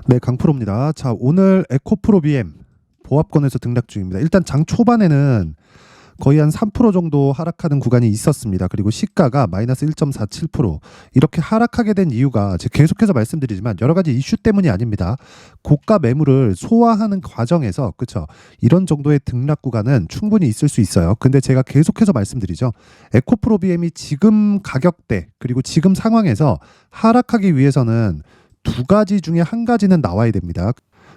네, 강프로입니다. 자, 오늘 에코프로 BM 보합권에서 등락 중입니다. 일단 장 초반에는 거의 한 3% 정도 하락하는 구간이 있었습니다. 그리고 시가가 마이너스 1.47% 이렇게 하락하게 된 이유가 제가 계속해서 말씀드리지만 여러 가지 이슈 때문이 아닙니다. 고가 매물을 소화하는 과정에서 그쵸 이런 정도의 등락 구간은 충분히 있을 수 있어요. 근데 제가 계속해서 말씀드리죠. 에코프로 BM이 지금 가격대 그리고 지금 상황에서 하락하기 위해서는 두 가지 중에 한 가지는 나와야 됩니다.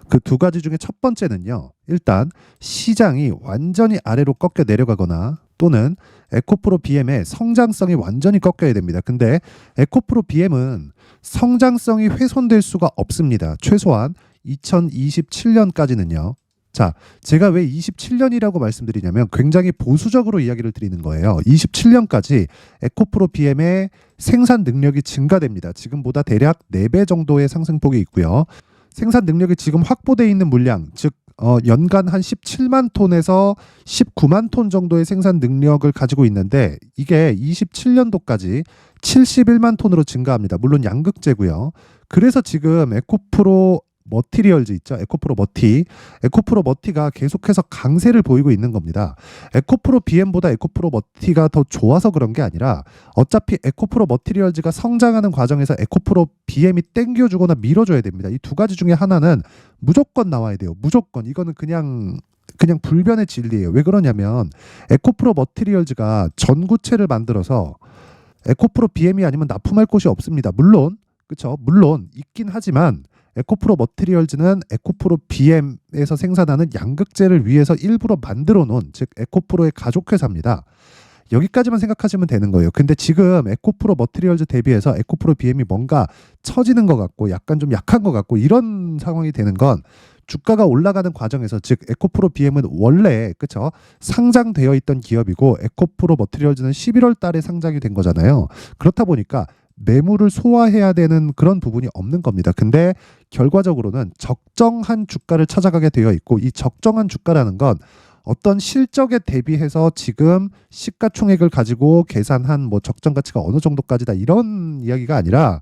그 두 가지 중에 첫 번째는요. 일단 시장이 완전히 아래로 꺾여 내려가거나 또는 에코프로 BM의 성장성이 완전히 꺾여야 됩니다. 근데 에코프로 BM은 성장성이 훼손될 수가 없습니다. 최소한 2027년까지는요. 자, 제가 왜 27년이라고 말씀드리냐면 굉장히 보수적으로 이야기를 드리는 거예요. 27년까지 에코프로 BM의 생산 능력이 증가됩니다. 지금보다 대략 4배 정도의 상승폭이 있고요. 생산 능력이 지금 확보되어 있는 물량, 즉 연간 한 17만 톤에서 19만 톤 정도의 생산 능력을 가지고 있는데 이게 27년도까지 71만 톤으로 증가합니다. 물론 양극재고요. 그래서 지금 에코프로 머티리얼즈 있죠. 에코프로 머티가 계속해서 강세를 보이고 있는 겁니다. 에코프로 BM보다 에코프로 머티가 더 좋아서 그런 게 아니라 어차피 에코프로 머티리얼즈가 성장하는 과정에서 에코프로 BM이 땡겨주거나 밀어줘야 됩니다. 이 두 가지 중에 하나는 무조건 나와야 돼요. 무조건. 이거는 그냥 불변의 진리예요. 왜 그러냐면 에코프로 머티리얼즈가 전구체를 만들어서 에코프로 BM이 아니면 납품할 곳이 없습니다. 물론 그렇죠. 물론 있긴 하지만 에코프로 머티리얼즈는 에코프로 BM에서 생산하는 양극재를 위해서 일부러 만들어 놓은 즉 에코프로의 가족 회사입니다. 여기까지만 생각하시면 되는 거예요. 근데 지금 에코프로 머티리얼즈 대비해서 에코프로 BM이 뭔가 처지는 것 같고 약간 좀 약한 것 같고 이런 상황이 되는 건 주가가 올라가는 과정에서 즉 에코프로 BM은 원래 그쵸 상장되어 있던 기업이고 에코프로 머티리얼즈는 11월 달에 상장이 된 거잖아요. 그렇다 보니까 매물을 소화해야 되는 그런 부분이 없는 겁니다. 근데 결과적으로는 적정한 주가를 찾아가게 되어 있고 이 적정한 주가라는 건 어떤 실적에 대비해서 지금 시가총액을 가지고 계산한 뭐 적정 가치가 어느 정도까지다 이런 이야기가 아니라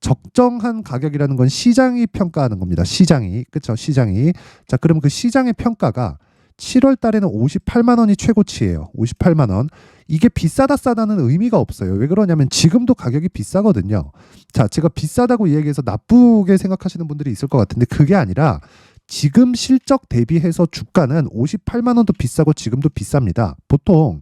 적정한 가격이라는 건 시장이 평가하는 겁니다. 시장이. 그렇죠? 시장이. 자, 그럼 그 시장의 평가가 7월 달에는 58만 원이 최고치예요. 58만 원. 이게 비싸다 싸다는 의미가 없어요. 왜 그러냐면 지금도 가격이 비싸거든요. 자, 제가 비싸다고 이야기해서 나쁘게 생각하시는 분들이 있을 것 같은데 그게 아니라 지금 실적 대비해서 주가는 58만 원도 비싸고 지금도 비쌉니다. 보통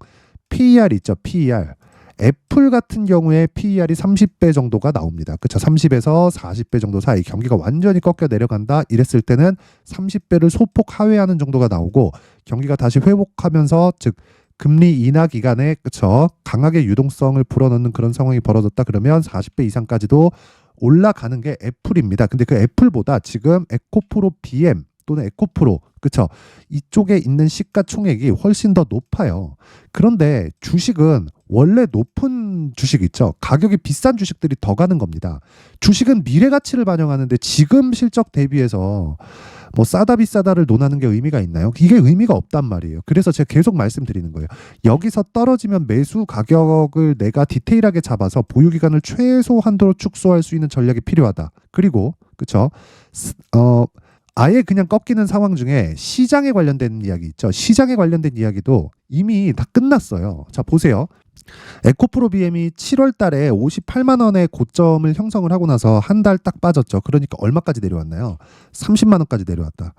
PER 있죠. PER. 애플 같은 경우에 PER이 30배 정도가 나옵니다. 그렇죠? 30에서 40배 정도 사이 경기가 완전히 꺾여 내려간다. 이랬을 때는 30배를 소폭 하회하는 정도가 나오고 경기가 다시 회복하면서 즉 금리 인하 기간에 그렇죠? 강하게 유동성을 불어넣는 그런 상황이 벌어졌다. 그러면 40배 이상까지도 올라가는 게 애플입니다. 근데 그 애플보다 지금 에코프로 BM 또는 에코프로 그쵸 이쪽에 있는 시가총액이 훨씬 더 높아요. 그런데 주식은 원래 높은 주식 있죠. 가격이 비싼 주식들이 더 가는 겁니다. 주식은 미래 가치를 반영하는데 지금 실적 대비해서 뭐 싸다 비싸다를 논하는 게 의미가 있나요? 이게 의미가 없단 말이에요. 그래서 제가 계속 말씀드리는 거예요. 여기서 떨어지면 매수 가격을 내가 디테일하게 잡아서 보유 기간을 최소한도로 축소할 수 있는 전략이 필요하다. 그리고 그쵸 아예 그냥 꺾이는 상황 중에 시장에 관련된 이야기 있죠. 시장에 관련된 이야기도 이미 다 끝났어요. 자, 보세요. 에코프로 BM이 7월 달에 58만 원의 고점을 형성을 하고 나서 한 달 딱 빠졌죠. 그러니까 얼마까지 내려왔나요? 30만 원까지 내려왔다.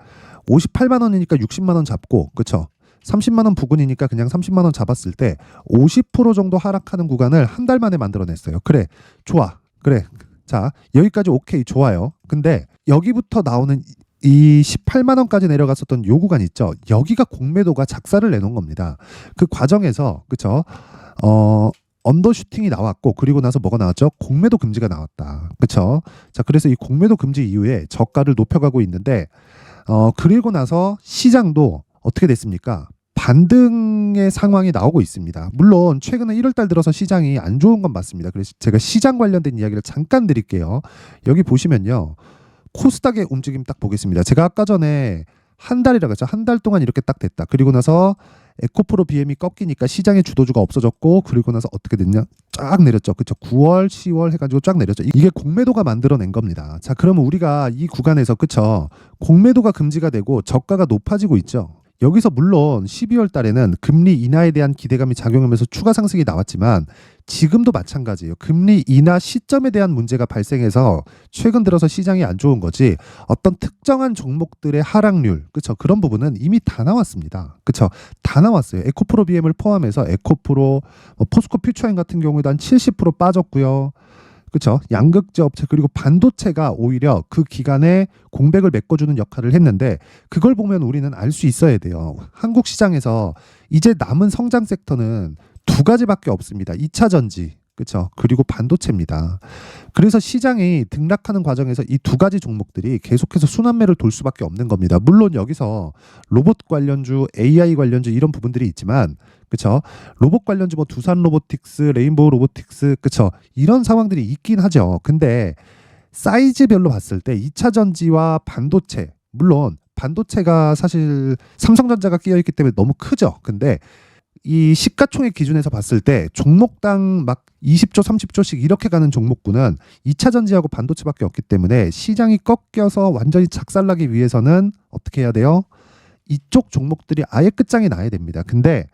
58만 원이니까 60만 원 잡고, 그쵸? 30만 원 부근이니까 그냥 30만 원 잡았을 때 50% 정도 하락하는 구간을 한 달 만에 만들어냈어요. 그래, 좋아. 그래. 자, 여기까지 오케이, 좋아요. 근데 여기부터 나오는 이 18만 원까지 내려갔었던 요 구간 있죠. 여기가 공매도가 작사를 내놓은 겁니다. 그 과정에서 그쵸? 언더슈팅이 나왔고 그리고 나서 뭐가 나왔죠? 공매도 금지가 나왔다. 그쵸? 자, 그래서 이 공매도 금지 이후에 저가를 높여가고 있는데 그리고 나서 시장도 어떻게 됐습니까? 반등의 상황이 나오고 있습니다. 물론 최근에 1월 달 들어서 시장이 안 좋은 건 맞습니다. 그래서 제가 시장 관련된 이야기를 잠깐 드릴게요. 여기 보시면요. 코스닥의 움직임 딱 보겠습니다. 제가 아까 전에 한 달이라고 했죠. 한 달 동안 이렇게 딱 됐다. 그리고 나서 에코프로 BM이 꺾이니까 시장의 주도주가 없어졌고 그리고 나서 어떻게 됐냐? 쫙 내렸죠. 그쵸? 9월, 10월 해가지고 쫙 내렸죠. 이게 공매도가 만들어낸 겁니다. 자, 그러면 우리가 이 구간에서 그쵸? 공매도가 금지가 되고 저가가 높아지고 있죠. 여기서 물론 12월 달에는 금리 인하에 대한 기대감이 작용하면서 추가 상승이 나왔지만 지금도 마찬가지예요. 금리 인하 시점에 대한 문제가 발생해서 최근 들어서 시장이 안 좋은 거지 어떤 특정한 종목들의 하락률, 그쵸? 그런 부분은 이미 다 나왔습니다. 그쵸? 다 나왔어요. 에코프로 BM을 포함해서 에코프로, 포스코 퓨처인 같은 경우에도 한 70% 빠졌고요. 그렇죠. 양극재 업체 그리고 반도체가 오히려 그 기간에 공백을 메꿔주는 역할을 했는데 그걸 보면 우리는 알 수 있어야 돼요. 한국 시장에서 이제 남은 성장 섹터는 두 가지밖에 없습니다. 2차 전지, 그렇죠. 그리고 반도체입니다. 그래서 시장이 등락하는 과정에서 이 두 가지 종목들이 계속해서 순환매를 돌 수밖에 없는 겁니다. 물론 여기서 로봇 관련주, AI 관련주 이런 부분들이 있지만 그쵸? 로봇 관련주 뭐 두산 로보틱스, 레인보우 로보틱스, 그쵸? 이런 상황들이 있긴 하죠. 근데 사이즈별로 봤을 때 2차 전지와 반도체, 물론 반도체가 사실 삼성전자가 끼어 있기 때문에 너무 크죠. 근데 이 시가총액 기준에서 봤을 때 종목당 막 20조, 30조씩 이렇게 가는 종목군은 2차 전지하고 반도체밖에 없기 때문에 시장이 꺾여서 완전히 작살나기 위해서는 어떻게 해야 돼요? 이쪽 종목들이 아예 끝장이 나야 됩니다. 근데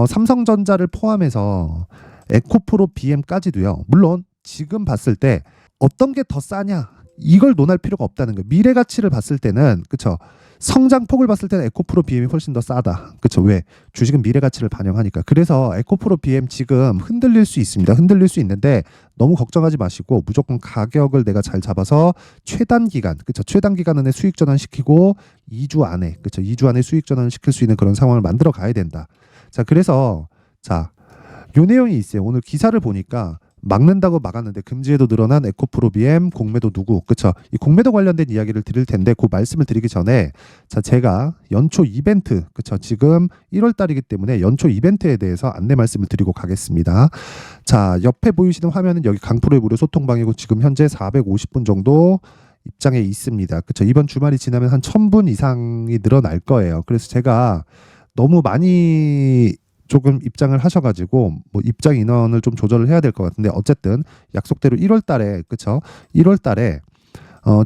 삼성전자를 포함해서 에코프로 BM까지도요. 물론 지금 봤을 때 어떤 게 더 싸냐 이걸 논할 필요가 없다는 거예요. 미래 가치를 봤을 때는 그쵸. 성장폭을 봤을 때는 에코프로 BM이 훨씬 더 싸다. 그쵸. 왜? 주식은 미래 가치를 반영하니까. 그래서 에코프로 BM 지금 흔들릴 수 있습니다. 흔들릴 수 있는데 너무 걱정하지 마시고 무조건 가격을 내가 잘 잡아서 최단 기간, 그쵸. 최단 기간 안에 수익 전환시키고 2주 안에, 그쵸. 2주 안에 수익 전환을 시킬 수 있는 그런 상황을 만들어 가야 된다. 자, 그래서 자, 요 내용이 있어요. 오늘 기사를 보니까 막는다고 막았는데 금지에도 늘어난 에코프로 BM 공매도 누구, 그쵸? 이 공매도 관련된 이야기를 드릴 텐데 그 말씀을 드리기 전에 자, 제가 연초 이벤트, 그쵸? 지금 1월 달이기 때문에 연초 이벤트에 대해서 안내 말씀을 드리고 가겠습니다. 자, 옆에 보이시는 화면은 여기 강프로의 무료 소통방이고 지금 현재 450분 정도 입장에 있습니다. 그쵸? 이번 주말이 지나면 한 1000분 이상이 늘어날 거예요. 그래서 제가 너무 많이 조금 입장을 하셔가지고 뭐 입장 인원을 좀 조절을 해야 될 것 같은데 어쨌든 약속대로 1월 달에 그쵸? 1월 달에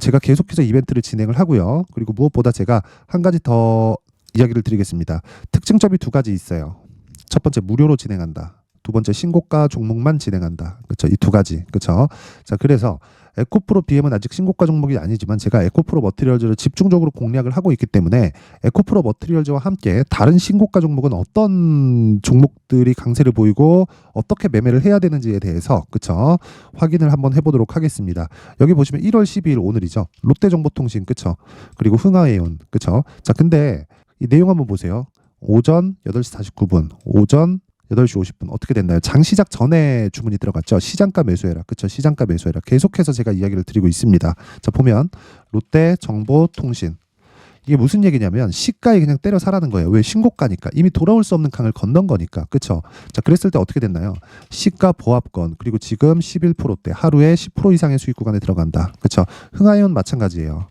제가 계속해서 이벤트를 진행을 하고요. 그리고 무엇보다 제가 한 가지 더 이야기를 드리겠습니다. 특징점이 두 가지 있어요. 첫 번째 무료로 진행한다. 두 번째 신고가 종목만 진행한다. 그렇죠? 이 두 가지. 그렇죠? 자, 그래서 에코프로 BM은 아직 신고가 종목이 아니지만 제가 에코프로 머티리얼즈를 집중적으로 공략을 하고 있기 때문에 에코프로 머티리얼즈와 함께 다른 신고가 종목은 어떤 종목들이 강세를 보이고 어떻게 매매를 해야 되는지에 대해서 그쵸? 확인을 한번 해보도록 하겠습니다. 여기 보시면 1월 12일 오늘이죠. 롯데정보통신 그쵸? 그리고 흥하해운 그쵸? 자, 근데 이 내용 한번 보세요. 오전 8시 49분 오전 8시 50분 어떻게 됐나요? 장 시작 전에 주문이 들어갔죠. 시장가 매수해라. 그쵸? 시장가 매수해라. 계속해서 제가 이야기를 드리고 있습니다. 자, 보면 롯데정보통신 이게 무슨 얘기냐면 시가에 그냥 때려 사라는 거예요. 왜? 신고가니까. 이미 돌아올 수 없는 강을 건넌 거니까. 그쵸? 자, 그랬을 때 어떻게 됐나요? 시가 보합권 그리고 지금 11%대 하루에 10% 이상의 수익 구간에 들어간다. 그쵸? 흥하이온 마찬가지예요.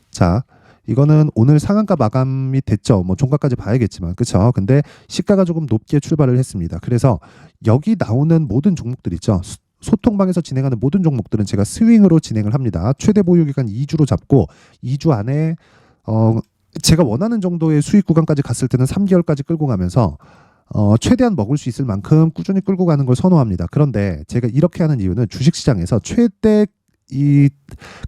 자, 이거는 오늘 상한가 마감이 됐죠. 뭐 종가까지 봐야겠지만 그쵸? 근데 시가가 조금 높게 출발을 했습니다. 그래서 여기 나오는 모든 종목들 있죠. 소통방에서 진행하는 모든 종목들은 제가 스윙으로 진행을 합니다. 최대 보유 기간 2주로 잡고 2주 안에 제가 원하는 정도의 수익 구간까지 갔을 때는 3개월까지 끌고 가면서 최대한 먹을 수 있을 만큼 꾸준히 끌고 가는 걸 선호합니다. 그런데 제가 이렇게 하는 이유는 주식시장에서 최대 이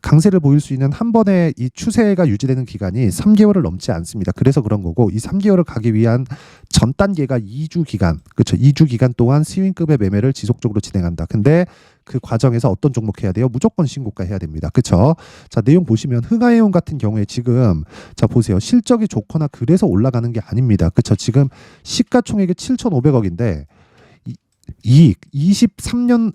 강세를 보일 수 있는 한 번의 이 추세가 유지되는 기간이 3개월을 넘지 않습니다. 그래서 그런 거고 이 3개월을 가기 위한 전 단계가 2주 기간, 그렇죠? 2주 기간 동안 스윙급의 매매를 지속적으로 진행한다. 근데 그 과정에서 어떤 종목 해야 돼요? 무조건 신고가 해야 됩니다. 그렇죠? 자, 내용 보시면 흥하해운 같은 경우에 지금 자 보세요. 실적이 좋거나 그래서 올라가는 게 아닙니다. 그렇죠? 지금 시가총액이 7,500억인데 이익 23년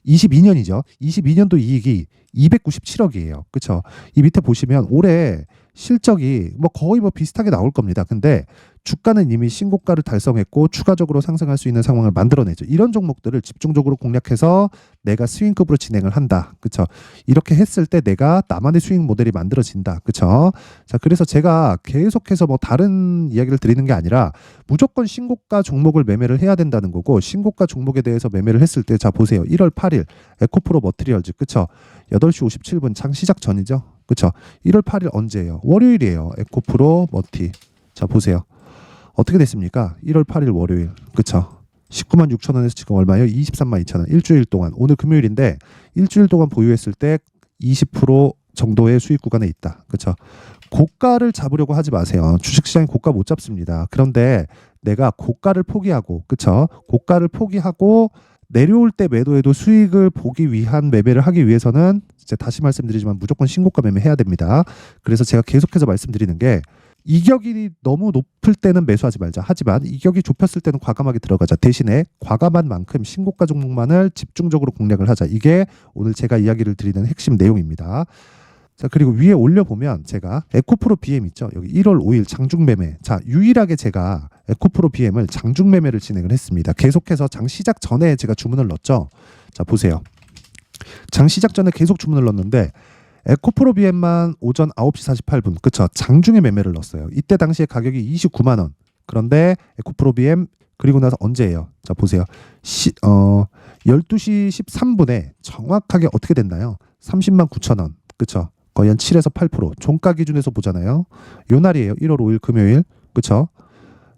22년이죠. 22년도 이익이 297억이에요. 그렇죠? 이 밑에 보시면 올해 실적이 뭐 거의 뭐 비슷하게 나올 겁니다. 근데 주가는 이미 신고가를 달성했고 추가적으로 상승할 수 있는 상황을 만들어내죠. 이런 종목들을 집중적으로 공략해서 내가 스윙급으로 진행을 한다. 그쵸? 이렇게 했을 때 내가 나만의 스윙 모델이 만들어진다. 그쵸? 자, 그래서 제가 계속해서 뭐 다른 이야기를 드리는 게 아니라 무조건 신고가 종목을 매매를 해야 된다는 거고, 신고가 종목에 대해서 매매를 했을 때, 자, 보세요. 1월 8일 에코프로 머티리얼즈. 그쵸? 8시 57분 장 시작 전이죠. 그쵸? 1월 8일 언제예요? 월요일이에요. 에코프로 머티. 자, 보세요. 어떻게 됐습니까? 1월 8일 월요일. 그쵸? 19만 6천 원에서 지금 얼마예요? 23만 2천 원. 일주일 동안. 오늘 금요일인데 일주일 동안 보유했을 때 20% 정도의 수익 구간에 있다. 그쵸? 고가를 잡으려고 하지 마세요. 주식시장에 고가 못 잡습니다. 그런데 내가 고가를 포기하고, 그쵸? 고가를 포기하고 내려올 때 매도해도 수익을 보기 위한 매매를 하기 위해서는 이제 다시 말씀드리지만 무조건 신고가 매매해야 됩니다. 그래서 제가 계속해서 말씀드리는 게, 이격이 너무 높을 때는 매수하지 말자. 하지만 이격이 좁혔을 때는 과감하게 들어가자. 대신에 과감한 만큼 신고가 종목만을 집중적으로 공략을 하자. 이게 오늘 제가 이야기를 드리는 핵심 내용입니다. 자, 그리고 위에 올려보면 제가 에코프로 BM 있죠. 여기 1월 5일 장중 매매. 자, 유일하게 제가 에코프로 BM을 장중 매매를 진행을 했습니다. 계속해서 장 시작 전에 제가 주문을 넣었죠. 자, 보세요. 장 시작 전에 계속 주문을 넣었는데 에코프로 BM만 오전 9시 48분, 그쵸? 장중에 매매를 넣었어요. 이때 당시에 가격이 29만 원. 그런데 에코프로 BM 그리고 나서 언제예요? 자, 보세요. 12시 13분에 정확하게 어떻게 됐나요? 30만 9천 원. 그쵸? 거의 한 7에서 8%. 종가 기준에서 보잖아요. 요 날이에요. 1월 5일 금요일. 그쵸?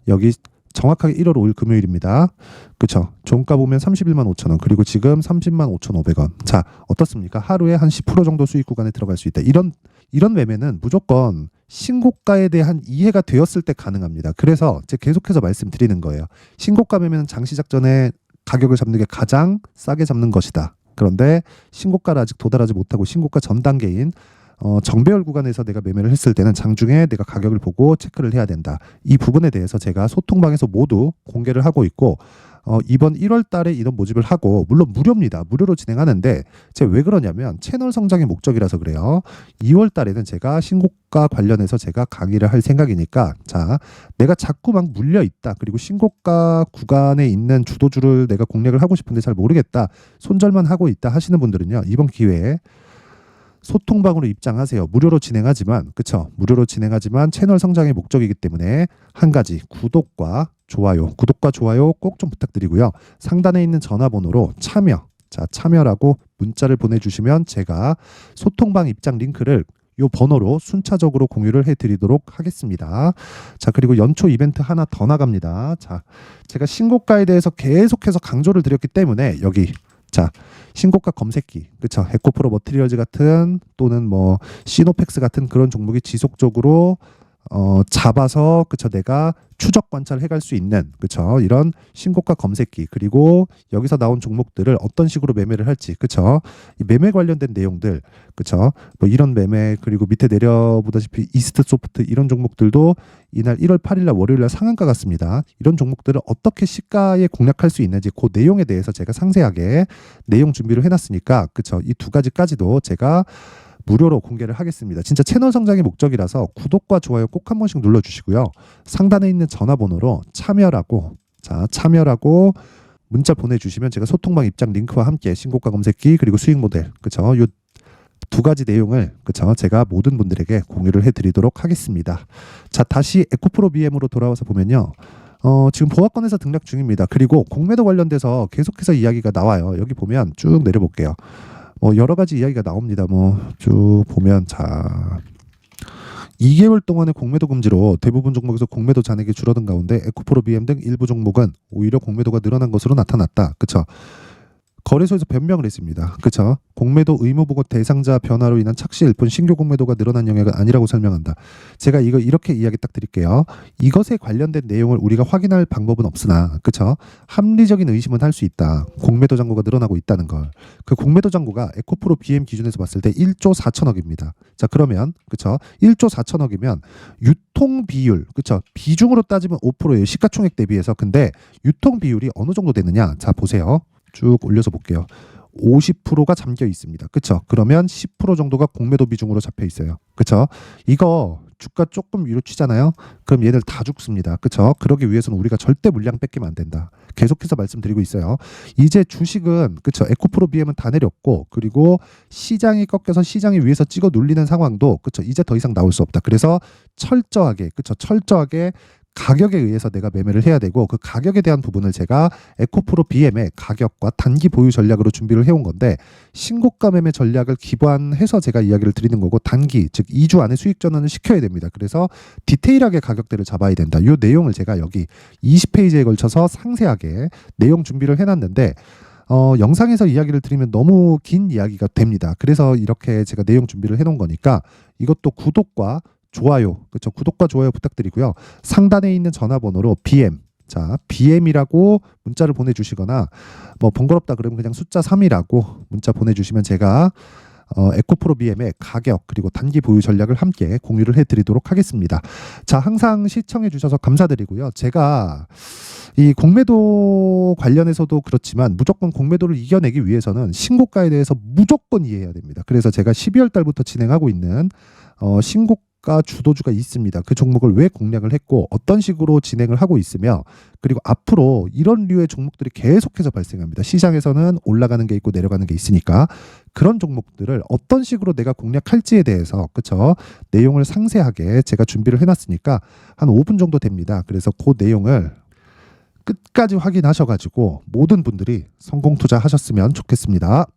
여기 정확하게 1월 5일 금요일입니다. 그쵸? 종가 보면 31만 5천 원. 그리고 지금 30만 5,500원. 자, 어떻습니까? 하루에 한 10% 정도 수익 구간에 들어갈 수 있다. 이런 매매는 무조건 신고가에 대한 이해가 되었을 때 가능합니다. 그래서 제가 계속해서 말씀드리는 거예요. 신고가 매매는 장 시작 전에 가격을 잡는 게 가장 싸게 잡는 것이다. 그런데 신고가를 아직 도달하지 못하고 신고가 전 단계인 정배열 구간에서 내가 매매를 했을 때는 장중에 내가 가격을 보고 체크를 해야 된다. 이 부분에 대해서 제가 소통방에서 모두 공개를 하고 있고, 이번 1월 달에 인원 모집을 하고, 물론 무료입니다. 무료로 진행하는데 제가 왜 그러냐면 채널 성장의 목적이라서 그래요. 2월 달에는 제가 신고가 관련해서 제가 강의를 할 생각이니까, 자, 내가 자꾸 막 물려 있다. 그리고 신고가 구간에 있는 주도주를 내가 공략을 하고 싶은데 잘 모르겠다. 손절만 하고 있다 하시는 분들은요. 이번 기회에 소통방으로 입장하세요. 무료로 진행하지만, 그쵸? 무료로 진행하지만 채널 성장의 목적이기 때문에 한 가지 구독과 좋아요 꼭 좀 부탁드리고요. 상단에 있는 전화번호로 참여라고 문자를 보내주시면 제가 소통방 입장 링크를 요 번호로 순차적으로 공유를 해드리도록 하겠습니다. 자, 그리고 연초 이벤트 하나 더 나갑니다. 자, 제가 신고가에 대해서 계속해서 강조를 드렸기 때문에 여기, 자, 신고가 검색기, 그쵸? 에코프로 머티리얼즈 같은 또는 뭐 시노펙스 같은 그런 종목이 지속적으로 잡아서, 그쵸? 내가 추적 관찰해 갈 수 있는, 그쵸? 이런 신고가 검색기, 그리고 여기서 나온 종목들을 어떤 식으로 매매를 할지, 그쵸? 이 매매 관련된 내용들, 그쵸? 뭐 이런 매매, 그리고 밑에 내려보다시피 이스트 소프트 이런 종목들도 이날 1월 8일 날 월요일 날 상한가 같습니다. 이런 종목들을 어떻게 시가에 공략할 수 있는지 그 내용에 대해서 제가 상세하게 내용 준비를 해놨으니까, 그쵸? 이 두 가지까지도 제가 무료로 공개를 하겠습니다. 진짜 채널 성장의 목적이라서 구독과 좋아요 꼭 한 번씩 눌러주시고요. 상단에 있는 전화번호로 참여라고 문자 보내주시면 제가 소통방 입장 링크와 함께 신고가 검색기 그리고 수익 모델, 그쵸? 요 두 가지 내용을, 그쵸? 제가 모든 분들에게 공유를 해드리도록 하겠습니다. 자, 다시 에코프로 BM으로 돌아와서 보면요. 지금 보합권에서 등락 중입니다. 그리고 공매도 관련돼서 계속해서 이야기가 나와요. 여기 보면 쭉 내려볼게요. 여러 가지 이야기가 나옵니다. 쭉 보면, 자, 2개월 동안의 공매도 금지로 대부분 종목에서 공매도 잔액이 줄어든 가운데 에코프로 BM 등 일부 종목은 오히려 공매도가 늘어난 것으로 나타났다. 그쵸? 거래소에서 변명을 했습니다. 그쵸? 공매도 의무 보고 대상자 변화로 인한 착시 일뿐 신규 공매도가 늘어난 영역은 아니라고 설명한다. 제가 이거 이렇게 이야기 딱 드릴게요. 이것에 관련된 내용을 우리가 확인할 방법은 없으나, 그쵸? 합리적인 의심은 할 수 있다. 공매도 잔고가 늘어나고 있다는 걸. 그 공매도 잔고가 에코프로 BM 기준에서 봤을 때 1조 4천억입니다. 자, 그러면, 그쵸? 1조 4천억이면 유통 비율, 그쵸? 비중으로 따지면 5%예요. 시가총액 대비해서. 근데 유통 비율이 어느 정도 되느냐? 자, 보세요. 쭉 올려서 볼게요. 50%가 잠겨 있습니다. 그쵸? 그러면 10% 정도가 공매도 비중으로 잡혀 있어요. 그쵸? 이거 주가 조금 위로 치잖아요. 그럼 얘들 다 죽습니다. 그렇죠? 그러기 위해서는 우리가 절대 물량 뺏기면 안 된다. 계속해서 말씀드리고 있어요. 이제 주식은 그렇죠. 에코프로 BM은 다 내렸고 그리고 시장이 꺾여서 시장이 위에서 찍어 눌리는 상황도 그렇죠. 이제 더 이상 나올 수 없다. 그래서 철저하게 그렇죠. 철저하게 가격에 의해서 내가 매매를 해야 되고 그 가격에 대한 부분을 제가 에코프로 BM의 가격과 단기 보유 전략으로 준비를 해온 건데 신고가 매매 전략을 기반해서 제가 이야기를 드리는 거고 단기 즉 2주 안에 수익 전환을 시켜야 됩니다. 그래서 디테일하게 가격대를 잡아야 된다. 이 내용을 제가 여기 20페이지에 걸쳐서 상세하게 내용 준비를 해놨는데 영상에서 이야기를 드리면 너무 긴 이야기가 됩니다. 그래서 이렇게 제가 내용 준비를 해놓은 거니까 이것도 구독과 좋아요, 그렇죠? 구독과 좋아요 부탁드리고요. 상단에 있는 전화번호로 BM, 자 BM이라고 문자를 보내주시거나 뭐 번거롭다 그러면 그냥 숫자 3이라고 문자 보내주시면 제가 에코프로 BM의 가격 그리고 단기 보유 전략을 함께 공유를 해드리도록 하겠습니다. 자 항상 시청해 주셔서 감사드리고요. 제가 이 공매도 관련해서도 그렇지만 무조건 공매도를 이겨내기 위해서는 신고가에 대해서 무조건 이해해야 됩니다. 그래서 제가 12월 달부터 진행하고 있는 신고가 주도주가 있습니다. 그 종목을 왜 공략을 했고 어떤 식으로 진행을 하고 있으며 그리고 앞으로 이런 류의 종목들이 계속해서 발생합니다. 시장에서는 올라가는 게 있고 내려가는 게 있으니까 그런 종목들을 어떤 식으로 내가 공략할지에 대해서 그쵸 내용을 상세하게 제가 준비를 해놨으니까 한 5분 정도 됩니다. 그래서 그 내용을 끝까지 확인하셔가지고 모든 분들이 성공 투자하셨으면 좋겠습니다.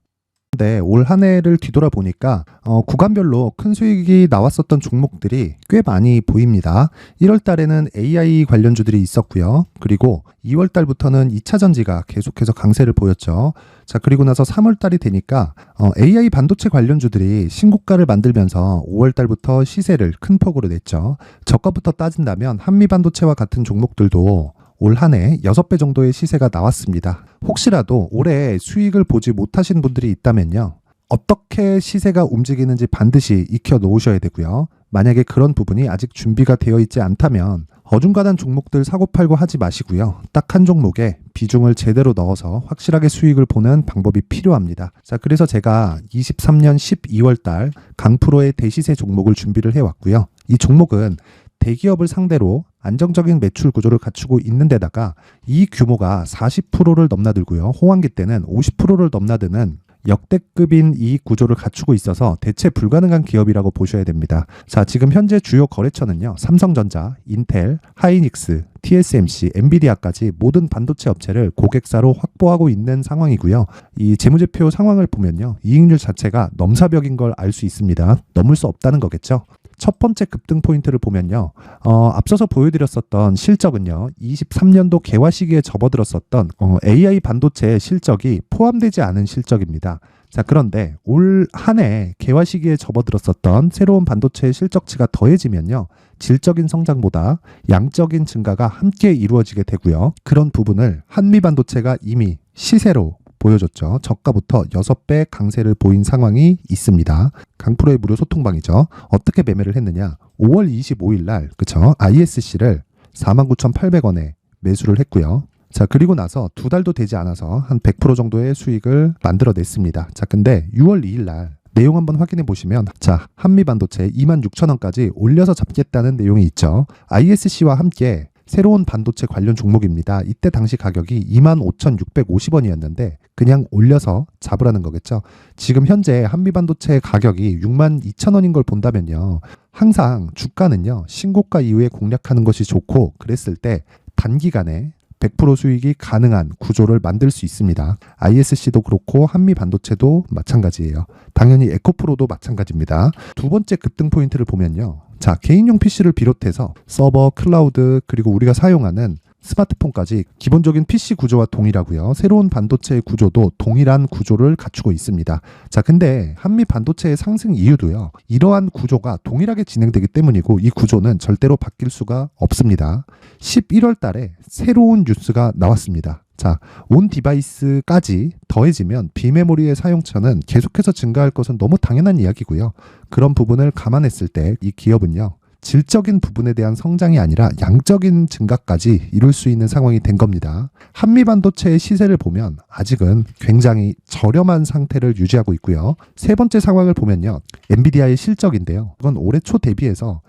네, 올 한 해를 뒤돌아보니까 구간별로 큰 수익이 나왔었던 종목들이 꽤 많이 보입니다. 1월 달에는 AI 관련주들이 있었고요. 그리고 2월 달부터는 2차 전지가 계속해서 강세를 보였죠. 자, 그리고 나서 3월 달이 되니까 AI 반도체 관련주들이 신고가를 만들면서 5월 달부터 시세를 큰 폭으로 냈죠. 저가부터 따진다면 한미 반도체와 같은 종목들도 올 한 해 6배 정도의 시세가 나왔습니다. 혹시라도 올해 수익을 보지 못하신 분들이 있다면요. 어떻게 시세가 움직이는지 반드시 익혀 놓으셔야 되고요. 만약에 그런 부분이 아직 준비가 되어 있지 않다면 어중간한 종목들 사고팔고 하지 마시고요. 딱 한 종목에 비중을 제대로 넣어서 확실하게 수익을 보는 방법이 필요합니다. 자, 그래서 제가 23년 12월 달 강프로의 대시세 종목을 준비를 해왔고요. 이 종목은 대기업을 상대로 안정적인 매출 구조를 갖추고 있는 데다가 이 규모가 40%를 넘나들고요. 호황기 때는 50%를 넘나드는 역대급인 이익 구조를 갖추고 있어서 대체 불가능한 기업이라고 보셔야 됩니다. 자, 지금 현재 주요 거래처는요. 삼성전자, 인텔, 하이닉스, TSMC, 엔비디아까지 모든 반도체 업체를 고객사로 확보하고 있는 상황이고요. 이 재무제표 상황을 보면요. 이익률 자체가 넘사벽인 걸 알 수 있습니다. 넘을 수 없다는 거겠죠. 첫 번째 급등 포인트를 보면요. 앞서서 보여드렸었던 실적은요. 23년도 개화 시기에 접어들었었던 AI 반도체의 실적이 포함되지 않은 실적입니다. 자, 그런데 올 한 해 개화 시기에 접어들었었던 새로운 반도체의 실적치가 더해지면요. 질적인 성장보다 양적인 증가가 함께 이루어지게 되고요. 그런 부분을 한미 반도체가 이미 시세로 보여줬죠. 저가부터 6배 강세를 보인 상황이 있습니다. 강프로의 무료 소통방이죠. 어떻게 매매를 했느냐. 5월 25일 날 그쵸? ISC를 49,800원에 매수를 했고요. 자, 그리고 나서 2달도 되지 않아서 한 100% 정도의 수익을 만들어냈습니다. 자, 근데 6월 2일 날 내용 한번 확인해 보시면 자, 한미반도체 26,000원까지 올려서 잡겠다는 내용이 있죠. ISC와 함께 새로운 반도체 관련 종목입니다. 이때 당시 가격이 25,650원이었는데 그냥 올려서 잡으라는 거겠죠. 지금 현재 한미반도체 가격이 62,000원인 걸 본다면요. 항상 주가는요. 신고가 이후에 공략하는 것이 좋고 그랬을 때 단기간에 100% 수익이 가능한 구조를 만들 수 있습니다. ISC도 그렇고 한미반도체도 마찬가지예요. 당연히 에코프로도 마찬가지입니다. 두 번째 급등 포인트를 보면요. 자, 개인용 PC를 비롯해서 서버, 클라우드, 그리고 우리가 사용하는 스마트폰까지 기본적인 PC 구조와 동일하고요. 새로운 반도체의 구조도 동일한 구조를 갖추고 있습니다. 자, 근데 한미 반도체의 상승 이유도요. 이러한 구조가 동일하게 진행되기 때문이고 이 구조는 절대로 바뀔 수가 없습니다. 11월 달에 새로운 뉴스가 나왔습니다. 자, 온 디바이스까지 더해지면 비메모리의 사용처는 계속해서 증가할 것은 너무 당연한 이야기고요. 그런 부분을 감안했을 때 이 기업은요. 질적인 부분에 대한 성장이 아니라 양적인 증가까지 이룰 수 있는 상황이 된 겁니다. 한미반도체의 시세를 보면 아직은 굉장히 저렴한 상태를 유지하고 있고요. 세 번째 상황을 보면요. 엔비디아의 실적인데요. 이건 올해 초 대비해서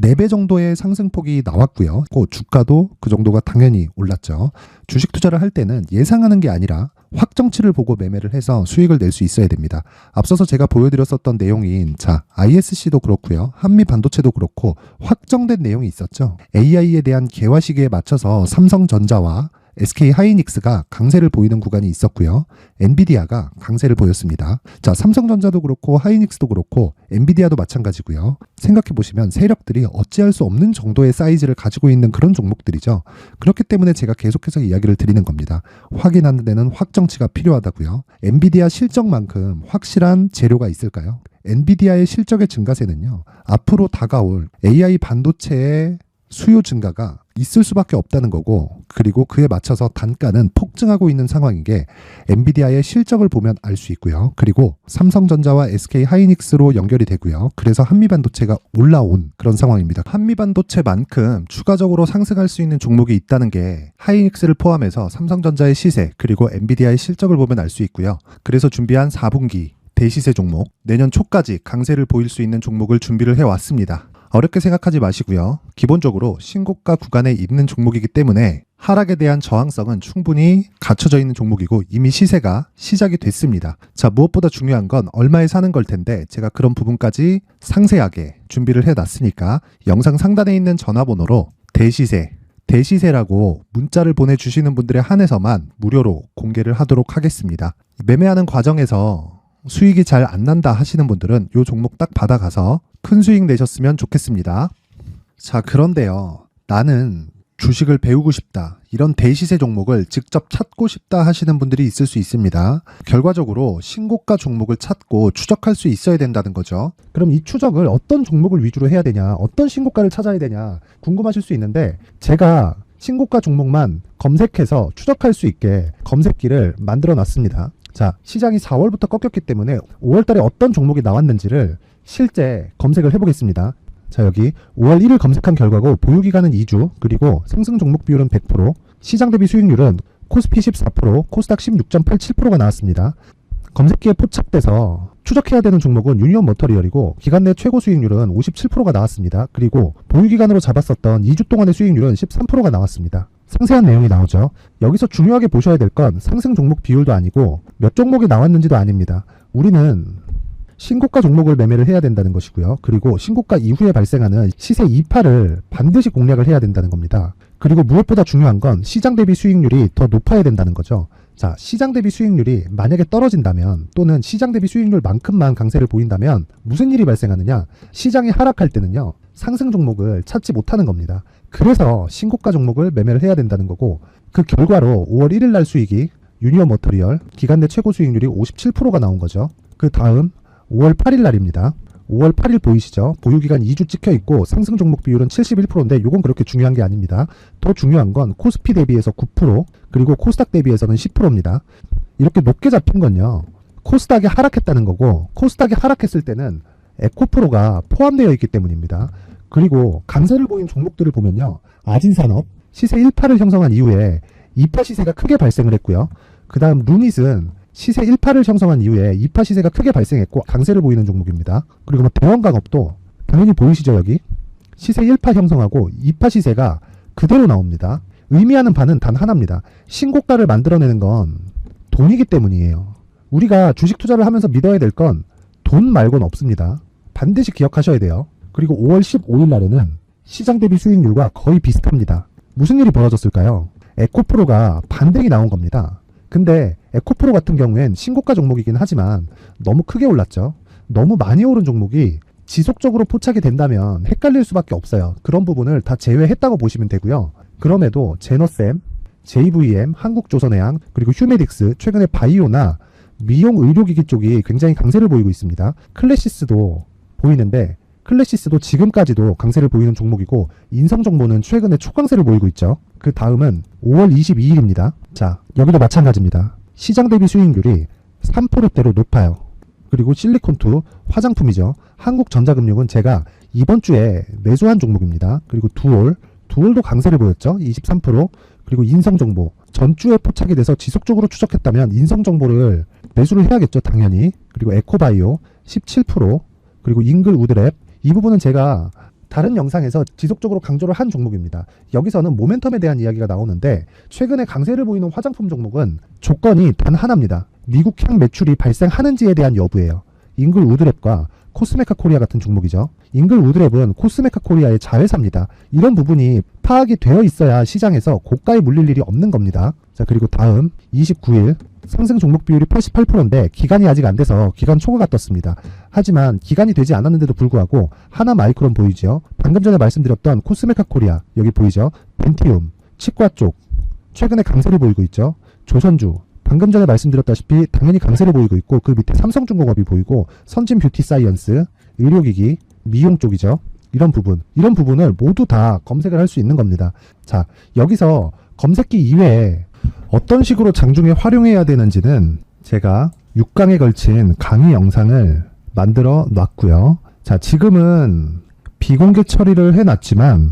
4배 정도의 상승폭이 나왔고요. 주가도 그 정도가 당연히 올랐죠. 주식 투자를 할 때는 예상하는 게 아니라 확정치를 보고 매매를 해서 수익을 낼 수 있어야 됩니다. 앞서서 제가 보여드렸었던 내용인 ISC도 그렇고요. 한미반도체도 그렇고 확정된 내용이 있었죠. AI에 대한 개화 시기에 맞춰서 삼성전자와 SK하이닉스가 강세를 보이는 구간이 있었고요. 엔비디아가 강세를 보였습니다. 삼성전자도 그렇고 하이닉스도 그렇고 엔비디아도 마찬가지고요. 생각해 보시면 세력들이 어찌할 수 없는 정도의 사이즈를 가지고 있는 그런 종목들이죠. 그렇기 때문에 제가 계속해서 이야기를 드리는 겁니다. 확인하는 데는 확정치가 필요하다고요. 엔비디아 실적만큼 확실한 재료가 있을까요? 엔비디아의 실적의 증가세는요, 앞으로 다가올 AI 반도체의 수요 증가가 있을 수밖에 없다는 거고, 그리고 그에 맞춰서 단가는 폭증하고 있는 상황인 게 엔비디아의 실적을 보면 알 수 있고요. 그리고 삼성전자와 SK하이닉스로 연결이 되고요. 그래서 한미반도체가 올라온 그런 상황입니다. 한미반도체만큼 추가적으로 상승할 수 있는 종목이 있다는 게 하이닉스를 포함해서 삼성전자의 시세 그리고 엔비디아의 실적을 보면 알 수 있고요. 그래서 준비한 4분기 대시세 종목, 내년 초까지 강세를 보일 수 있는 종목을 준비를 해왔습니다. 어렵게 생각하지 마시고요. 기본적으로 신고가 구간에 있는 종목이기 때문에 하락에 대한 저항성은 충분히 갖춰져 있는 종목이고 이미 시세가 시작이 됐습니다. 무엇보다 중요한 건 얼마에 사는 걸 텐데 제가 그런 부분까지 상세하게 준비를 해놨으니까 영상 상단에 있는 전화번호로 대시세라고 문자를 보내주시는 분들에 한해서만 무료로 공개를 하도록 하겠습니다. 매매하는 과정에서 수익이 잘 안 난다 하시는 분들은 이 종목 딱 받아가서 큰 수익 내셨으면 좋겠습니다. 그런데요. 나는 주식을 배우고 싶다. 이런 대시세 종목을 직접 찾고 싶다 하시는 분들이 있을 수 있습니다. 결과적으로 신고가 종목을 찾고 추적할 수 있어야 된다는 거죠. 그럼 이 추적을 어떤 종목을 위주로 해야 되냐, 어떤 신고가를 찾아야 되냐 궁금하실 수 있는데 제가 신고가 종목만 검색해서 추적할 수 있게 검색기를 만들어 놨습니다. 시장이 4월부터 꺾였기 때문에 5월 달에 어떤 종목이 나왔는지를 실제 검색을 해보겠습니다. 여기 5월 1일 검색한 결과고 보유기간은 2주, 그리고 상승 종목 비율은 100%, 시장 대비 수익률은 코스피 14%, 코스닥 16.87%가 나왔습니다. 검색기에 포착돼서 추적해야 되는 종목은 유니온 머터리얼이고 기간 내 최고 수익률은 57%가 나왔습니다. 그리고 보유기간으로 잡았었던 2주 동안의 수익률은 13%가 나왔습니다. 상세한 내용이 나오죠. 여기서 중요하게 보셔야 될 건 상승 종목 비율도 아니고 몇 종목이 나왔는지도 아닙니다. 우리는 신고가 종목을 매매를 해야 된다는 것이고요. 그리고 신고가 이후에 발생하는 시세 이파를 반드시 공략을 해야 된다는 겁니다. 그리고 무엇보다 중요한 건 시장 대비 수익률이 더 높아야 된다는 거죠. 시장 대비 수익률이 만약에 떨어진다면 또는 시장 대비 수익률만큼만 강세를 보인다면 무슨 일이 발생하느냐? 시장이 하락할 때는요, 상승 종목을 찾지 못하는 겁니다. 그래서 신고가 종목을 매매를 해야 된다는 거고, 그 결과로 5월 1일 날 수익이 유니온 머터리얼 기간 내 최고 수익률이 57%가 나온 거죠. 그 다음 5월 8일 날입니다. 5월 8일 보이시죠? 보유기간 2주 찍혀 있고 상승 종목 비율은 71%인데 이건 그렇게 중요한 게 아닙니다. 더 중요한 건 코스피 대비해서 9%, 그리고 코스닥 대비해서는 10%입니다. 이렇게 높게 잡힌 건요, 코스닥이 하락했다는 거고, 코스닥이 하락했을 때는 에코프로가 포함되어 있기 때문입니다. 그리고 강세를 보인 종목들을 보면요, 아진산업 시세 1파를 형성한 이후에 2파 시세가 크게 발생을 했고요. 그 다음 루닛은 시세 1파를 형성한 이후에 2파 시세가 크게 발생했고 강세를 보이는 종목입니다. 그리고 대원강업도 당연히 보이시죠? 여기 시세 1파 형성하고 2파 시세가 그대로 나옵니다. 의미하는 바는 단 하나입니다. 신고가를 만들어내는 건 돈이기 때문이에요. 우리가 주식 투자를 하면서 믿어야 될 건 돈 말고는 없습니다. 반드시 기억하셔야 돼요. 그리고 5월 15일 날에는 시장 대비 수익률과 거의 비슷합니다. 무슨 일이 벌어졌을까요? 에코프로가 반등이 나온 겁니다. 근데 에코프로 같은 경우엔 신고가 종목이긴 하지만 너무 크게 올랐죠. 너무 많이 오른 종목이 지속적으로 포착이 된다면 헷갈릴 수밖에 없어요. 그런 부분을 다 제외했다고 보시면 되고요. 그럼에도 제너셈, JVM, 한국조선해양, 그리고 휴메딕스, 최근에 바이오나 미용 의료기기 쪽이 굉장히 강세를 보이고 있습니다. 클래시스도 보이는데 클래시스도 지금까지도 강세를 보이는 종목이고 인성정보는 최근에 초강세를 보이고 있죠. 그 다음은 5월 22일입니다. 여기도 마찬가지입니다. 시장 대비 수익률이 3%대로 높아요. 그리고 실리콘2 화장품이죠. 한국전자금융은 제가 이번 주에 매수한 종목입니다. 그리고 두올도 강세를 보였죠. 23%. 그리고 인성정보 전주에 포착이 돼서 지속적으로 추적했다면 인성정보를 매수를 해야겠죠. 당연히. 그리고 에코바이오 17%. 그리고 잉글 우드랩 이 부분은 제가 다른 영상에서 지속적으로 강조를 한 종목입니다. 여기서는 모멘텀에 대한 이야기가 나오는데 최근에 강세를 보이는 화장품 종목은 조건이 단 하나입니다. 미국향 매출이 발생하는지에 대한 여부예요. 잉글 우드랩과 코스메카 코리아 같은 종목이죠. 잉글 우드랩은 코스메카 코리아의 자회사입니다. 이런 부분이 파악이 되어 있어야 시장에서 고가에 물릴 일이 없는 겁니다. 자, 그리고 다음 29일 상승 종목 비율이 88%인데 기간이 아직 안 돼서 기간 초과가 떴습니다. 하지만 기간이 되지 않았는데도 불구하고 하나 마이크론 보이죠. 방금 전에 말씀드렸던 코스메카 코리아 여기 보이죠. 벤티움, 치과 쪽 최근에 강세를 보이고 있죠. 조선주 방금 전에 말씀드렸다시피 당연히 강세를 보이고 있고 그 밑에 삼성중공업이 보이고 선진 뷰티 사이언스, 의료기기, 미용 쪽이죠. 이런 부분을 모두 다 검색을 할 수 있는 겁니다. 자, 여기서 검색기 이외에 어떤 식으로 장중에 활용해야 되는지는 제가 6강에 걸친 강의 영상을 만들어 놨고요. 자, 지금은 비공개 처리를 해놨지만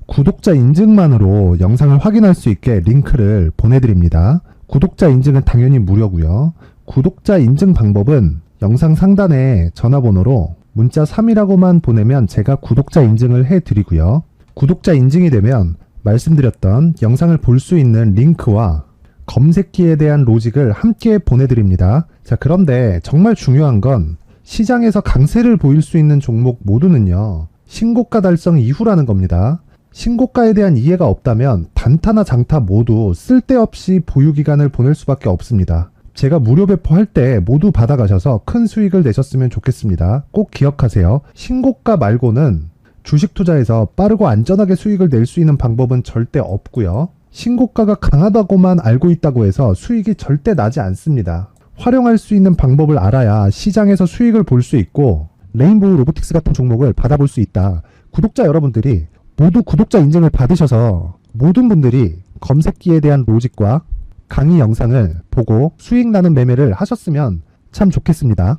구독자 인증만으로 영상을 확인할 수 있게 링크를 보내드립니다. 구독자 인증은 당연히 무료고요. 구독자 인증 방법은 영상 상단에 전화번호로 문자 3이라고만 보내면 제가 구독자 인증을 해드리고요. 구독자 인증이 되면 말씀드렸던 영상을 볼 수 있는 링크와 검색기에 대한 로직을 함께 보내드립니다. 자, 그런데 정말 중요한 건 시장에서 강세를 보일 수 있는 종목 모두는요. 신고가 달성 이후라는 겁니다. 신고가에 대한 이해가 없다면 단타나 장타 모두 쓸데없이 보유기간을 보낼 수밖에 없습니다. 제가 무료 배포할 때 모두 받아가셔서 큰 수익을 내셨으면 좋겠습니다. 꼭 기억하세요. 신고가 말고는 주식 투자에서 빠르고 안전하게 수익을 낼 수 있는 방법은 절대 없고요. 신고가가 강하다고만 알고 있다고 해서 수익이 절대 나지 않습니다. 활용할 수 있는 방법을 알아야 시장에서 수익을 볼 수 있고 레인보우 로보틱스 같은 종목을 받아볼 수 있다. 구독자 여러분들이 모두 구독자 인증을 받으셔서 모든 분들이 검색기에 대한 로직과 강의 영상을 보고 수익 나는 매매를 하셨으면 참 좋겠습니다.